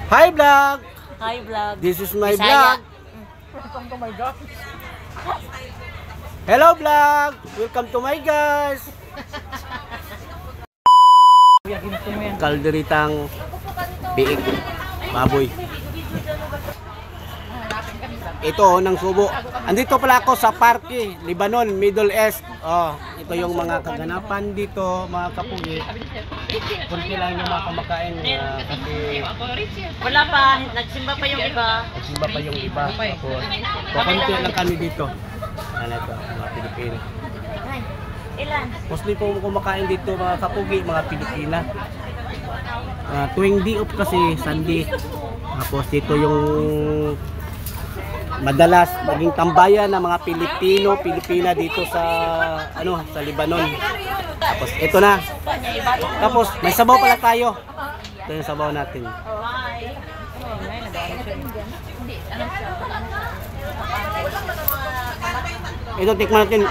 Hi vlog! Hi vlog. This is my Bisaya. vlog. Welcome to my guys. Hello vlog! Welcome to my guys. Kalderitang biik baboy. Ito ng Subo. Andito pala ako sa Parque, Lebanon, Middle East. Oh, ito yung mga kaganapan dito, mga kapugi. Kunti lang yung mga kumakain kasi Wala pa, nagsimba pa yung iba. nagsimba pa yung iba. Tapos, kukunti lang kami dito. Ano ito, mga Pilipino. Ilan? Mostly po kumakain dito mga kapugi, mga Pilipina. Tuwing di off kasi, Sunday. Tapos dito yung madalas maging tambayan ng mga Pilipina dito sa sa Lebanon. Tapos ito na. Tapos may sabaw pala tayo. Ito yung sabaw natin. Ito tikman natin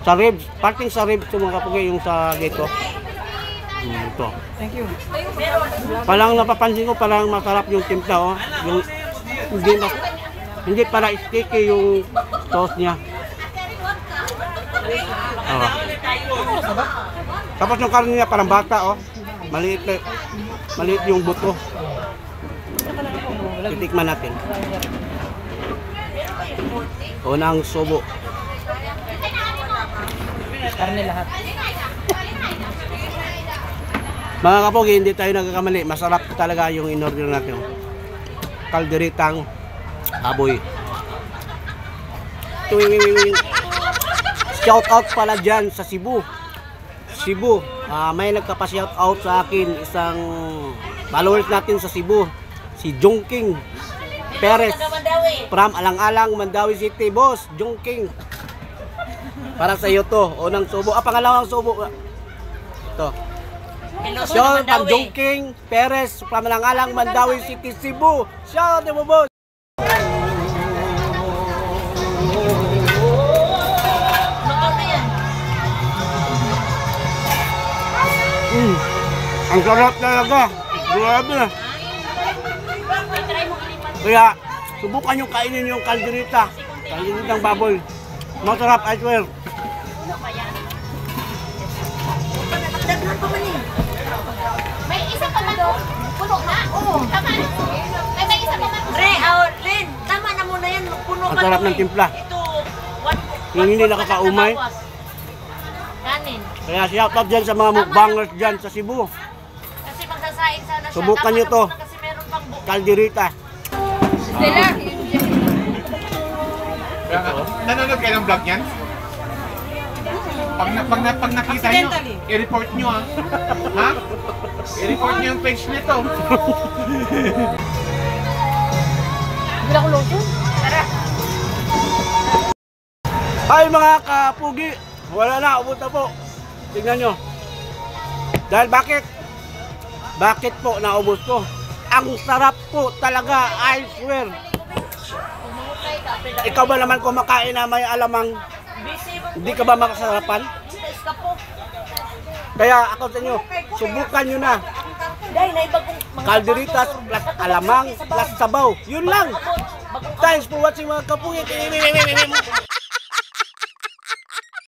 sa ribs, parting sa ribs mga kapugi, yung sa dito. Ito. Thank you. Parang napapansin ko parang masarap yung timpla, oh. Yung hindi para sticky yung sauce niya. Oh. Tapos yung karne niya parang bata, oh. Maliit yung buto. Titikman natin. Unang subo. Karne lahat. Mga kapogi, hindi tayo nagkakamali. Masarap talaga yung in-order natin. Kalderitang baboy. Shout out pala dyan sa Cebu. May nagkapa-shout out sa akin, isang followers natin sa Cebu, si Jongking Perez from Alang-Alang, Mandawi City. Boss Jongking, para sa iyo to, unang subo. Pangalawang subo to. Shout out Jongking Perez from Alang-Alang, Mandawi City, Cebu. Shout out mo, boss. Ang sarap talaga. Grabe. Kaya subukan nyo kainin yung kalderitang baboy. Masarap, I swear. May isa pa man doon. Puno na. Oo. Tama. May isa pa man. Ren, tama na muna yan. Puno Ang ka sarap to ng timpla. Ito, Yung hindi nakakaumay. Kanin. Kaya shout out dyan sa mga mukbangers dyan sa Cebu. Kasi magsasain sana siya. Subukan Tama nyo na to. muna kasi meron pang buo. Kalderita. Nanonood kayo ng vlog yan? Pag nakita nyo, i-report nyo ha. Ha? I-report nyo yung page nito. Bila ko lotion? Tara. Hi mga kapugi. Wala na, ubos na po. Tingnan nyo. Dahil bakit? Bakit po naubos ko? Ang sarap po talaga, I swear. Ikaw ba naman kumakain na may alamang, hindi ka ba makasarapan? Kaya ako sa inyo, subukan nyo na. Kalderitas plus alamang plus sabaw. Yun lang. Thanks for watching mga kapugi.